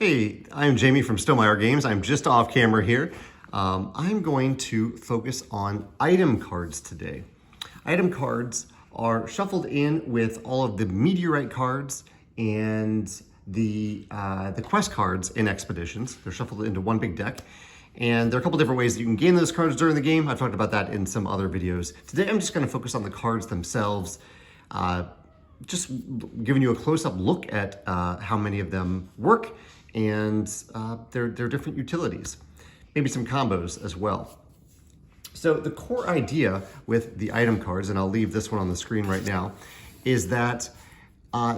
Hey, I'm Jamie from Stonemeyer Games. I'm just off camera here. I'm going to focus on item cards today. Item cards are shuffled in with all of the meteorite cards and the quest cards in Expeditions. They're shuffled into one big deck. And there are a couple different ways that you can gain those cards during the game. I've talked about that in some other videos. Today I'm just going to focus on the cards themselves, just giving you a close-up look at how many of them work and their different utilities. Maybe some combos as well. So the core idea with the item cards, and I'll leave this one on the screen right now, is that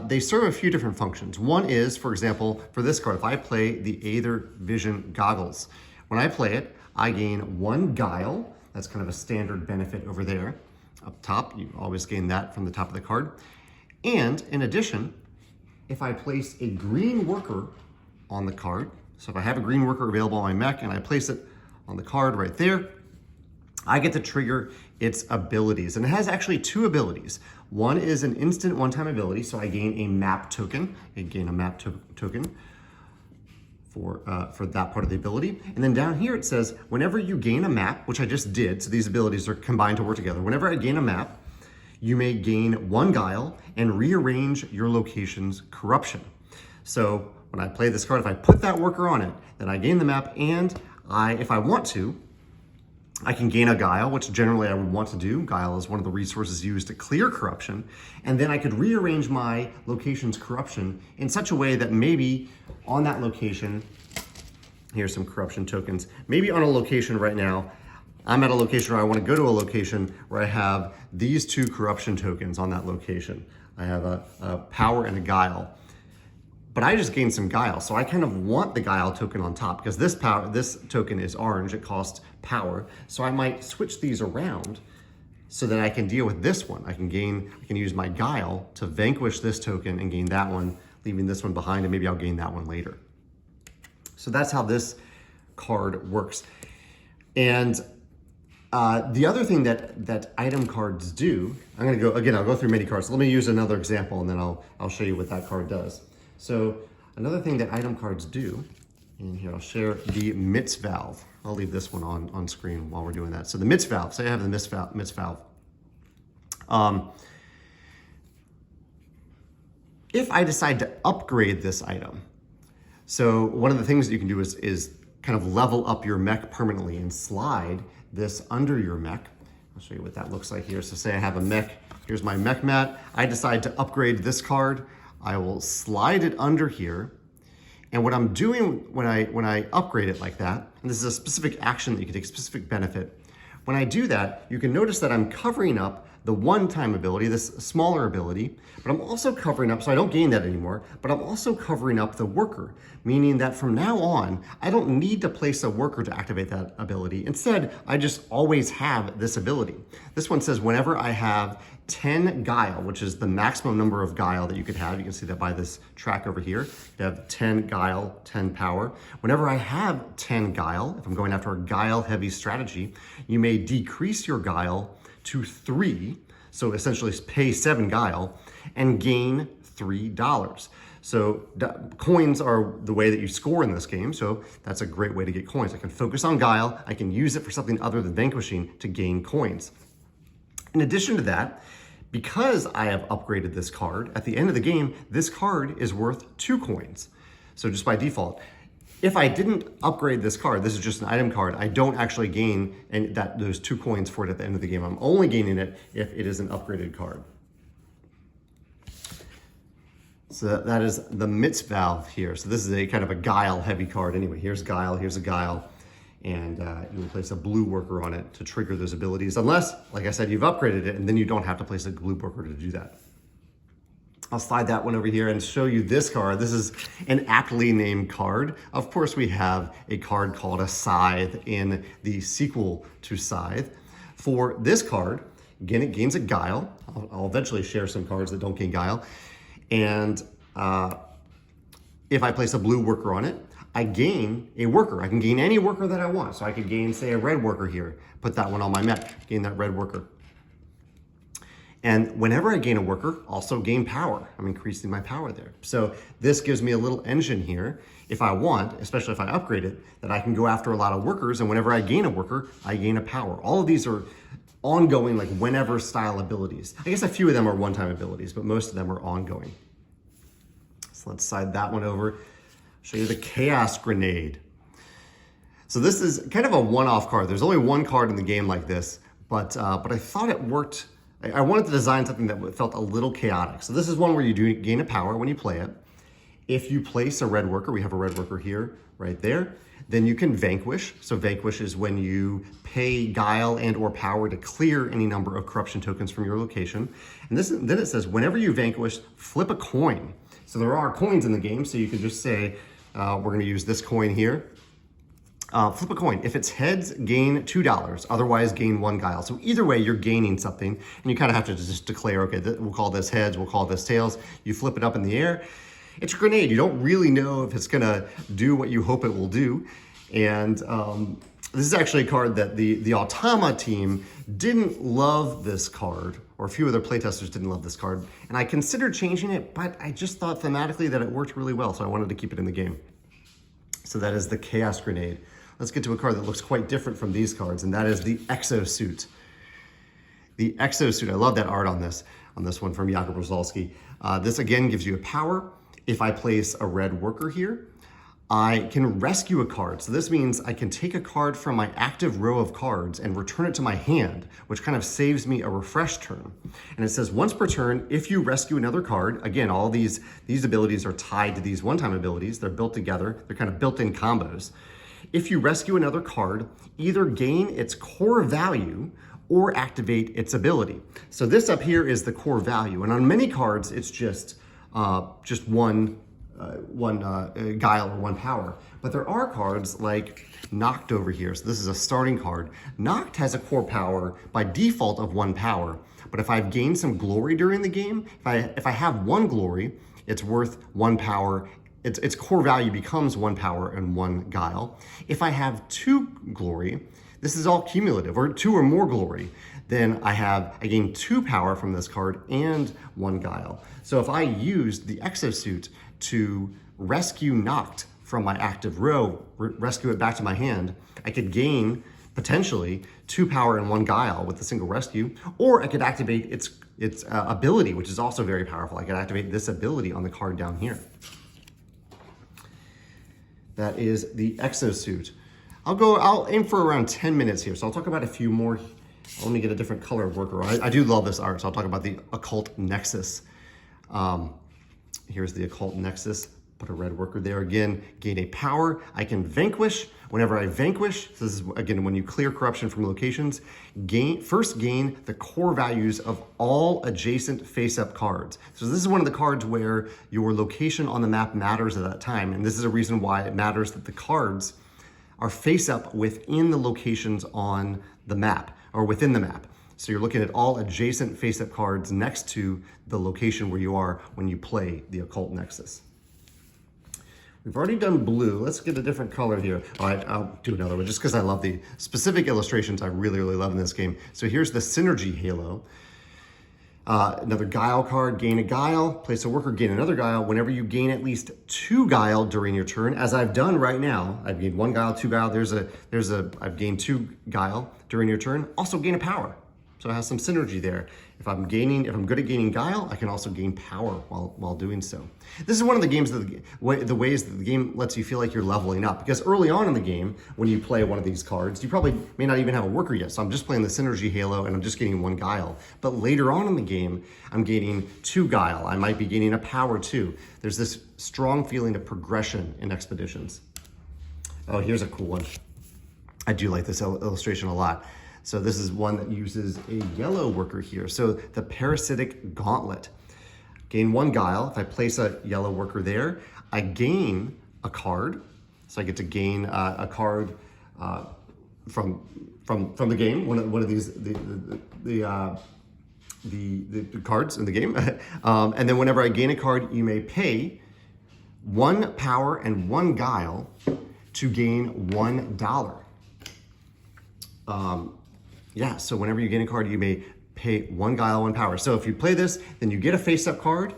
they serve a few different functions. One is, for example, for this card, if I play the Aether Vision Goggles, when I play it, I gain 1 Guile. That's kind of a standard benefit over there. Up top, you always gain that from the top of the card. And in addition, if I place a green worker on the card, so if I have a green worker available on my mech and I place it on the card right there, I get to trigger its abilities. And it has actually 2 abilities. One is an instant one-time ability, so I gain a map token. I gain a map token for that part of the ability. And then down here it says, whenever you gain a map, which I just did, so these abilities are combined to work together. Whenever I gain a map, you may gain 1 Guile and rearrange your location's corruption. So when I play this card, if I put that worker on it, then I gain the map, and if I want to, I can gain a Guile, which generally I would want to do. Guile is one of the resources used to clear corruption. And then I could rearrange my location's corruption in such a way that maybe on that location, here's some corruption tokens, maybe on a location right now, I'm at a location where I want to go to a location where I have these 2 corruption tokens on that location. I have a power and a Guile. But I just gained some Guile, so I kind of want the Guile token on top because this token is orange, it costs power. So I might switch these around so that I can deal with this one. I can use my Guile to vanquish this token and gain that one, leaving this one behind, and maybe I'll gain that one later. So that's how this card works. And the other thing that item cards do, I'll go through many cards. So let me use another example and then I'll show you what that card does. So another thing that item cards do, and here I'll share the Mitz Valve. I'll leave this one on screen while we're doing that. So the Mitz Valve, say I have the Mitz Valve. If I decide to upgrade this item, so one of the things that you can do is kind of level up your mech permanently and slide this under your mech. I'll show you what that looks like here. So say I have a mech, here's my mech mat. I decide to upgrade this card. I will slide it under here. And what I'm doing when I upgrade it like that, and this is a specific action that you can take, specific benefit. When I do that, you can notice that I'm covering up the one-time ability, this smaller ability, but I'm also covering up, so I don't gain that anymore, but I'm also covering up the worker, meaning that from now on, I don't need to place a worker to activate that ability. Instead, I just always have this ability. This one says whenever I have 10 Guile, which is the maximum number of Guile that you could have. You can see that by this track over here. You have 10 Guile, 10 power. Whenever I have 10 Guile, if I'm going after a Guile heavy strategy, you may decrease your Guile to 3, so essentially pay 7 Guile and gain $3. So coins are the way that you score in this game, so that's a great way to get coins. I can focus on Guile, I can use it for something other than vanquishing to gain coins. In addition to that, because I have upgraded this card, at the end of the game, this card is worth 2 coins. So just by default, if I didn't upgrade this card, this is just an item card, I don't actually gain those 2 coins for it at the end of the game. I'm only gaining it if it is an upgraded card. So that is the Mitz Valve here. So this is a kind of a Guile heavy card anyway. Here's Guile, here's a Guile. And you will place a blue worker on it to trigger those abilities, unless, like I said, you've upgraded it, and then you don't have to place a blue worker to do that. I'll slide that one over here and show you this card. This is an aptly named card. Of course, we have a card called a Scythe in the sequel to Scythe. For this card, again, it gains a Guile. I'll eventually share some cards that don't gain Guile. And if I place a blue worker on it, I gain a worker. I can gain any worker that I want. So I could gain, say, a red worker here. Put that one on my mech, gain that red worker. And whenever I gain a worker, also gain power. I'm increasing my power there. So this gives me a little engine here, if I want, especially if I upgrade it, that I can go after a lot of workers, and whenever I gain a worker, I gain a power. All of these are ongoing, like whenever style abilities. I guess a few of them are one-time abilities, but most of them are ongoing. So let's slide that one over. Show you the Chaos Grenade. So this is kind of a one-off card. There's only one card in the game like this, but I thought it worked. I wanted to design something that felt a little chaotic. So this is one where you do gain a power when you play it. If you place a red worker, we have a red worker here, right there, then you can vanquish. So vanquish is when you pay guile and or power to clear any number of corruption tokens from your location. And then it says, whenever you vanquish, flip a coin. So there are coins in the game, so you could just say, we're gonna use this coin here. Flip a coin. If it's heads, gain $2. Otherwise, gain 1 guile. So either way, you're gaining something, and you kind of have to just declare, okay, we'll call this heads, we'll call this tails. You flip it up in the air. It's a grenade. You don't really know if it's gonna do what you hope it will do. And this is actually a card that the Automa team didn't love this card, or a few other playtesters didn't love this card. And I considered changing it, but I just thought thematically that it worked really well, so I wanted to keep it in the game. So that is the Chaos Grenade. Let's get to a card that looks quite different from these cards, and that is the Exosuit. The Exosuit, I love that art on this one from Jakob Rosalski. This again gives you a power. If I place a red worker here, I can rescue a card. So this means I can take a card from my active row of cards and return it to my hand, which kind of saves me a refresh turn. And it says once per turn, if you rescue another card, again, all these abilities are tied to these one-time abilities. They're built together. They're kind of built-in combos. If you rescue another card, either gain its core value or activate its ability. So this up here is the core value. And on many cards, it's just one guile or 1 power. But there are cards like Noct over here. So this is a starting card. Noct has a core power by default of 1 power. But if I've gained some glory during the game, if I have 1 glory, it's worth 1 power. Its core value becomes 1 power and 1 guile. If I have 2 glory, this is all cumulative, or 2 or more glory, then I gain 2 power from this card and 1 guile. So if I used the Exosuit to rescue Noct from my active row, rescue it back to my hand, I could gain potentially 2 power and 1 guile with a single rescue, or I could activate its ability, which is also very powerful. I could activate this ability on the card down here. That is the Exosuit. I'll aim for around 10 minutes here, so I'll talk about a few more. Let me get a different color of worker. I do love this art, so I'll talk about the Occult Nexus. Here's the Occult Nexus. Put a red worker there again, gain a power. I can vanquish. Whenever I vanquish, so this is again when you clear corruption from locations, first gain the core values of all adjacent face-up cards. So this is one of the cards where your location on the map matters at that time, and this is a reason why it matters that the cards are face-up within the locations on the map, or within the map. So you're looking at all adjacent face-up cards next to the location where you are when you play the Occult Nexus. We've already done blue. Let's get a different color here. All right, I'll do another one just because I love the specific illustrations I really, really love in this game. So here's the Synergy Halo. Another Guile card, gain a Guile, place a worker, gain another Guile. Whenever you gain at least 2 Guile during your turn, as I've done right now, I've gained 1 Guile, 2 Guile, I've gained 2 Guile during your turn, also gain a power. So it has some synergy there. If I'm good at gaining Guile, I can also gain power while doing so. This is one of the games the ways that the game lets you feel like you're leveling up. Because early on in the game, when you play one of these cards, you probably may not even have a worker yet. So I'm just playing the Synergy Halo and I'm just getting 1 Guile. But later on in the game, I'm gaining 2 Guile. I might be gaining a power too. There's this strong feeling of progression in Expeditions. Oh, here's a cool one. I do like this illustration a lot. So this is one that uses a yellow worker here. So the Parasitic Gauntlet. Gain 1 Guile. If I place a yellow worker there, I gain a card. So I get to gain a card from the game. One of these the cards in the game. And then whenever I gain a card, you may pay 1 power and 1 Guile to gain $1. Yeah, so whenever you gain a card, you may pay 1 guile, 1 power. So if you play this, then you get a face-up card,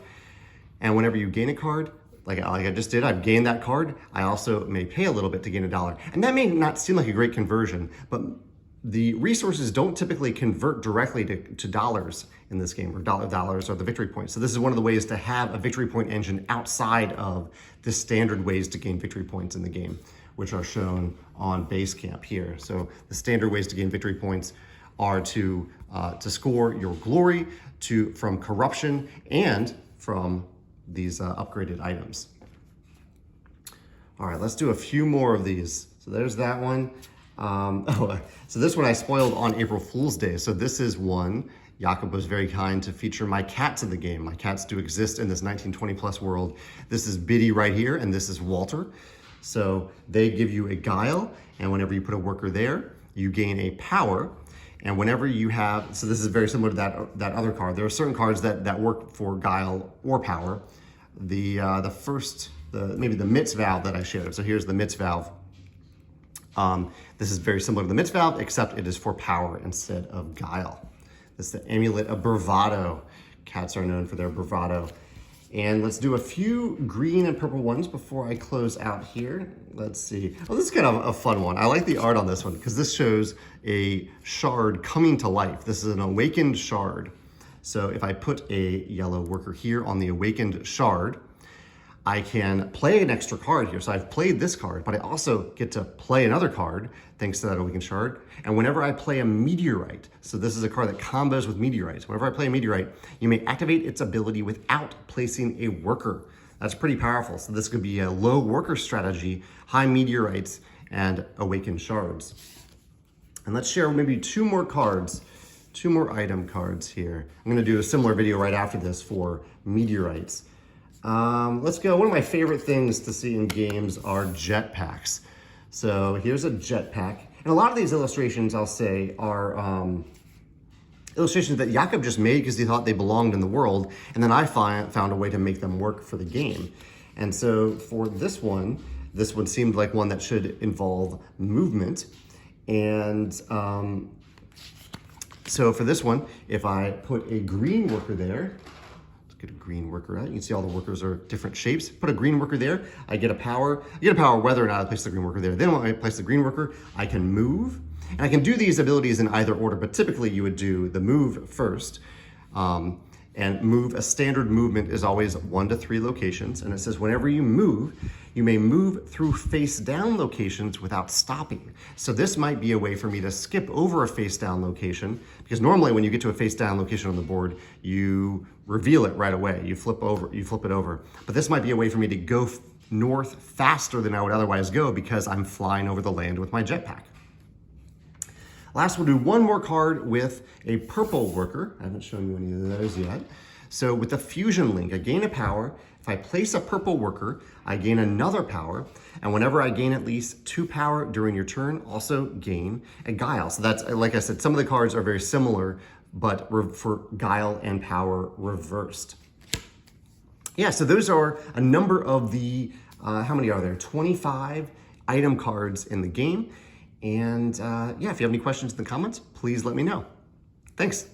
and whenever you gain a card, like I just did, I've gained that card, I also may pay a little bit to gain $1. And that may not seem like a great conversion, but the resources don't typically convert directly to dollars in this game, or dollars are the victory points. So this is one of the ways to have a victory point engine outside of the standard ways to gain victory points in the game, which are shown on Basecamp here. So the standard ways to gain victory points are to score your glory, from corruption, and from these upgraded items. All right, let's do a few more of these. So there's that one. So this one I spoiled on April Fool's Day. So this is one, Jakob was very kind to feature my cats in the game. My cats do exist in this 1920 plus world. This is Biddy right here, and this is Walter. So they give you a guile, and whenever you put a worker there, you gain a power. And whenever you have, so this is very similar to that other card. There are certain cards that work for guile or power. Maybe the Mitz valve that I showed. So here's the Mitz valve. This is very similar to the Mitz valve, except it is for power instead of guile. This is the Amulet of Bravado. Cats are known for their bravado. And let's do a few green and purple ones before I close out here. Let's see. Oh, this is kind of a fun one. I like the art on this one because this shows a shard coming to life. This is an awakened shard. So if I put a yellow worker here on the awakened shard, I can play an extra card here. So I've played this card, but I also get to play another card thanks to that awakened shard. And whenever I play a meteorite, so this is a card that combos with meteorites. Whenever I play a meteorite, you may activate its ability without placing a worker. That's pretty powerful. So this could be a low worker strategy, high meteorites, and awakened shards. And let's share maybe 2 more cards, 2 more item cards here. I'm gonna do a similar video right after this for meteorites. Let's go. One of my favorite things to see in games are jetpacks. So here's a jetpack. And a lot of these illustrations, I'll say, are illustrations that Jakob just made because he thought they belonged in the world. And then I found a way to make them work for the game. And so for this one seemed like one that should involve movement. And so for this one, if I put a green worker there, get a green worker out. You can see all the workers are different shapes. Put a green worker there, I get a power. I get a power whether or not I place the green worker there. Then when I place the green worker, I can move. And I can do these abilities in either order, but typically you would do the move first. And move, a standard movement is always 1 to 3 locations. And it says whenever you move, you may move through face down locations without stopping. So this might be a way for me to skip over a face down location, because normally when you get to a face down location on the board, you reveal it right away. You flip it over. But this might be a way for me to go north faster than I would otherwise go because I'm flying over the land with my jetpack. Last, we'll do one more card with a purple worker. I haven't shown you any of those yet. So with the fusion link, I gain a power. If I place a purple worker, I gain another power. And whenever I gain at least 2 power during your turn, also gain a guile. So that's, like I said, some of the cards are very similar, but for guile and power reversed. Yeah, so those are a number of the, how many are there? 25 item cards in the game. And yeah, if you have any questions in the comments, please let me know. Thanks.